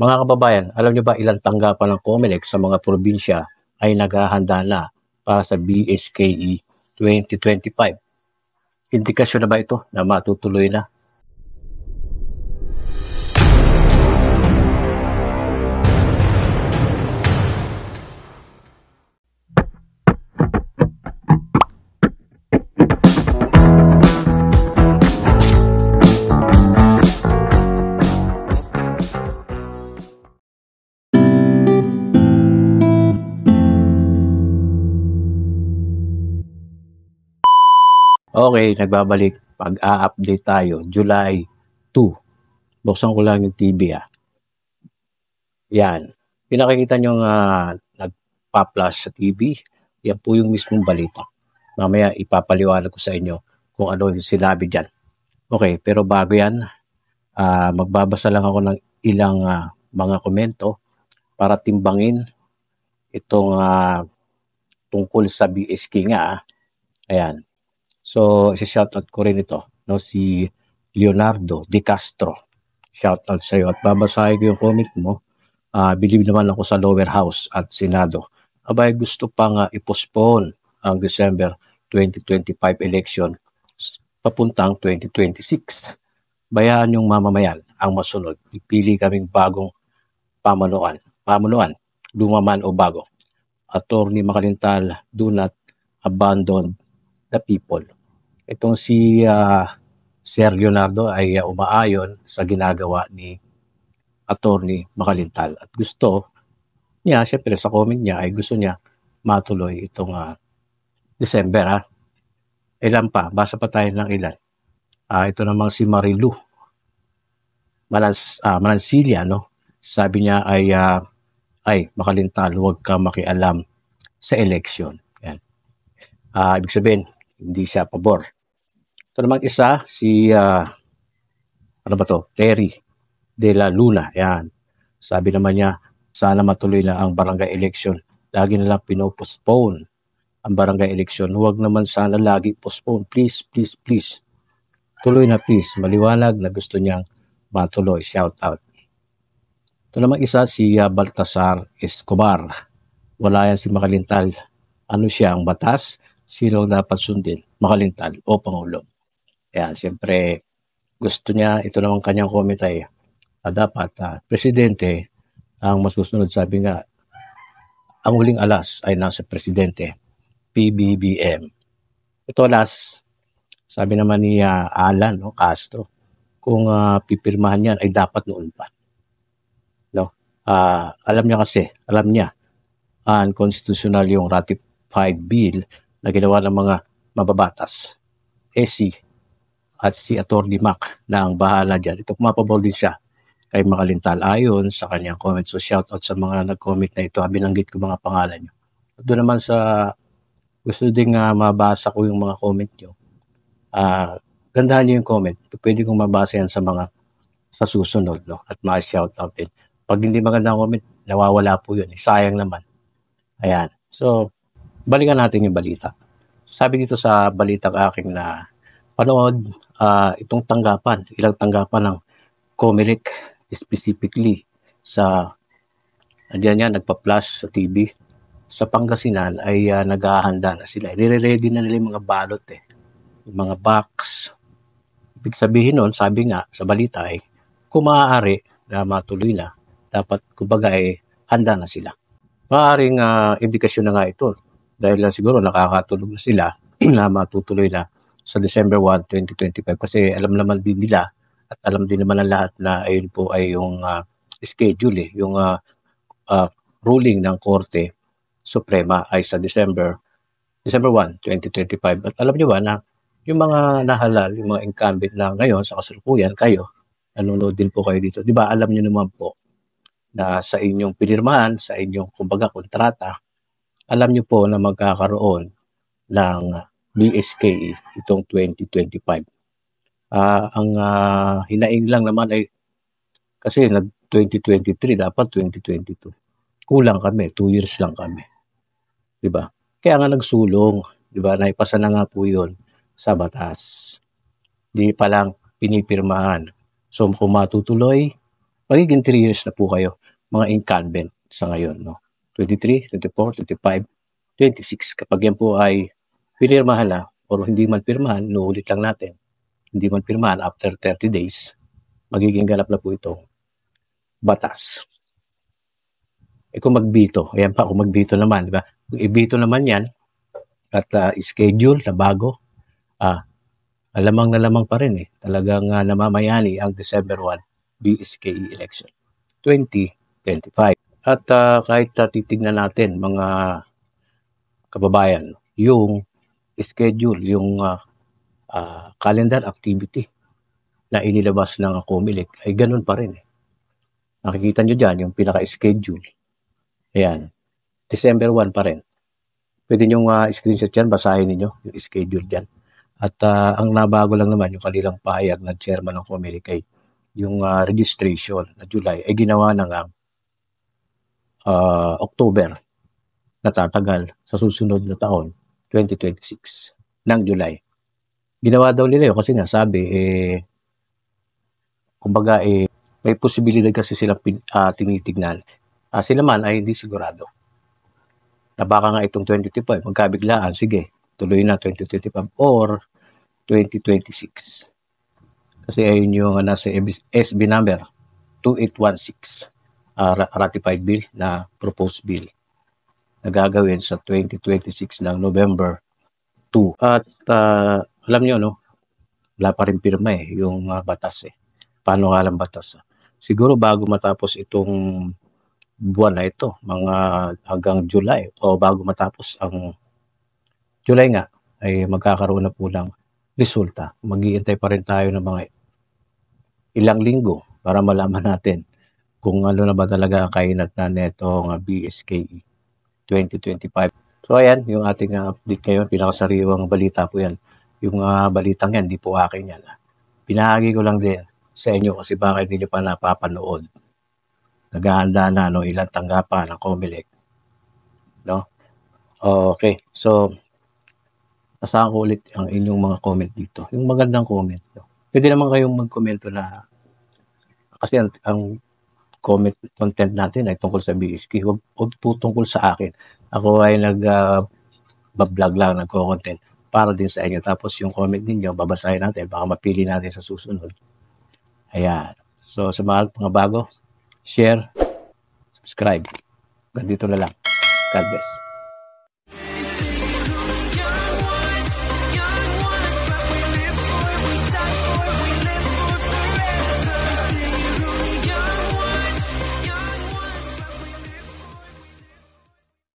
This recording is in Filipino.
Mga kababayan, alam niyo ba ilang tanggapan ng COMELEC sa mga probinsya ay naghahanda na para sa BSKE 2025? Indikasyon na ba ito na matutuloy na? Okay, nagbabalik. Pag-a-update tayo. July 2. Buksan ko lang yung TV. Yan. Pinakikita nyo nagpa-flash sa TV. Yan po yung mismong balita. Mamaya ipapaliwanag ko sa inyo kung ano yung sinabi dyan. Okay, pero bago yan, magbabasa lang ako ng ilang mga komento para timbangin itong tungkol sa BSK nga. Ayan. So, isi-shoutout ko rin ito, no, si Leonardo Di Castro. Shoutout sa iyo at babasahin ko yung comment mo. Believe naman ako sa lower house at Senado. Abay, gusto pang i-postpone ang December 2025 election papuntang 2026. Bayaan yung mamamayan ang masunod. Ipili kaming bagong pamunuan, lumaman o bago. Attorney Makalintal, do not abandon the people. Itong si Sir Leonardo ay umaayon sa ginagawa ni Attorney Makalintal at gusto niya, siyempre sa comment niya ay gusto niya matuloy itong December. Ilan pa, basa pa tayo ng ilan. Ito namang si Marilu Manansilla, no? Sabi niya ay Makalintal, huwag ka makialam sa election. Yan. Ibig sabihin, hindi siya pabor. Ito namang isa, si Terry de la Luna. Yan. Sabi naman niya, sana matuloy na ang barangay election. Lagi na lang pinopostpone ang barangay election. Huwag naman sana lagi postpone. Please, please, please. Tuloy na please. Maliwanag na gusto niyang matuloy. Shout out. Ito namang isa, si Baltasar Escobar. Wala yan si Makalintal. Ano siya ang batas? Sino dapat sundin? Makalintal o Pangulo? Yan, siyempre gusto niya, ito naman kanyang comment ay dapat presidente ang masusunod. Sabi nga, ang huling alas ay nasa presidente, PBBM. Ito last, sabi naman ni Alan Castro, kung pipirmahan yan ay dapat noon pa. No? Alam niya unconstitutional yung ratified bill na ginawa ng mga mababatas. Si at si Atty. Mac na ang bahala dyan. Ito, pumapabol din siya kay Makalintal ayon sa kanyang comment. So shout out sa mga nag-comment na ito. Binanggit ko mga pangalan nyo. Doon naman sa gusto ding mabasa ko yung mga comment nyo. Gandahan nyo yung comment. Pwede kong mabasa yan sa susunod, no? At ma-shout out din. Pag hindi magandang comment, nawawala po yun. Sayang naman. Ayan. So, balikan natin yung balita. Sabi dito sa balitang aking na panood, itong ilang tanggapan ng COMELEC specifically sa, nagpa-flash sa TV. Sa Pangasinan ay naghahanda na sila. Nire-ready na nila yung mga balot yung mga box. Ibig sabihin nun, sabi nga sa balita ay kung maaari na matuloy na, dapat kumbaga handa na sila. Maaaring indikasyon na nga ito dahil siguro nakakatulog na sila na matutuloy na sa December 1, 2025 kasi alam naman din nila at alam din naman ng lahat na ayun po ay yung schedule yung ruling ng Korte Suprema ay sa December 1, 2025. At alam niyo ba na yung mga nahalal, yung mga incumbent na ngayon sa kasalukuyan, kayo, nanonood din po kayo dito. Di ba alam niyo naman po na sa inyong pinirmahan, sa inyong kumbaga kontrata, alam niyo po na magkakaroon ng BSKE itong 2025. Ang hinaing lang naman ay kasi 2023 dapat 2022. Kulang kami, 2 years lang kami. 'Di ba? Kaya nga nagsulong, 'di ba? Naipasa na nga po 'yon sa batas. Di pa lang pinipirmahan. So kung matutuloy, magiging 3 years na po kayo mga incumbent sa ngayon, no? 23, 24, 25, 26. Kapag yan po ay pinirmahan na or hindi man pirmahan, inuulit lang natin, hindi man pirmahan after 30 days, magiging ganap na po itong batas. Kung magbito, ayan pa, kung magbito naman, di ba? Kung ibito naman yan at schedule na bago, alamang na lamang pa rin talagang namamayani ang December 1 BSKE election 2025. At kahit titignan natin mga kababayan, yung schedule, yung calendar activity na inilabas ng COMELEC ay ganun pa rin. Nakikita nyo dyan yung pinaka-schedule. Ayan, December 1 pa rin. Pwede nyo screenshot yan, basahin niyo yung schedule dyan. At ang nabago lang naman yung kanilang pahayag ng chairman ng COMELEC ay yung registration na July ay ginawa na nga October na tatagal sa susunod na taon, 2026, ng July. Ginawa daw nila yun kasi nga sabi, kumbaga may posibilidad kasi silang tinitignan. Sila man ay hindi sigurado. Na baka nga itong 2025, magkabiglaan, sige, tuloy na 2025 or 2026. Kasi ayun yung nasa SB number 2816, ratified bill na proposed bill na gagawin sa 2026 ng November 2. At alam nyo, no, wala pa rin pirma yung batas Paano nga lang batas? Siguro bago matapos itong buwan na ito, mga hanggang July o bago matapos ang July nga, ay magkakaroon na po ng resulta. Mag-iintay pa rin tayo ng mga ilang linggo para malaman natin kung ano na ba talaga kainat na netong BSKE 2025. So ayan, yung ating update ngayon, pinakasariwang balita po yan. Yung balitang yan, di po akin yan. Pinahagi ko lang din sa inyo kasi baka hindi nyo pa napapanood. Naghahanda na ilang tanggapan ng COMELEC. No? Okay, so asahan ko ulit ang inyong mga comment dito. Yung magandang comment. No? Pwede naman kayong mag-komento na kasi ang comment content natin ay tungkol sa BSK. Huwag po tungkol sa akin. Ako ay nag-vlog lang, nagko-content para din sa inyo. Tapos yung comment ninyo, babasahin natin. Baka mapili natin sa susunod. Ayan. So sa mga bago, share, subscribe. Ganito na lang. God bless.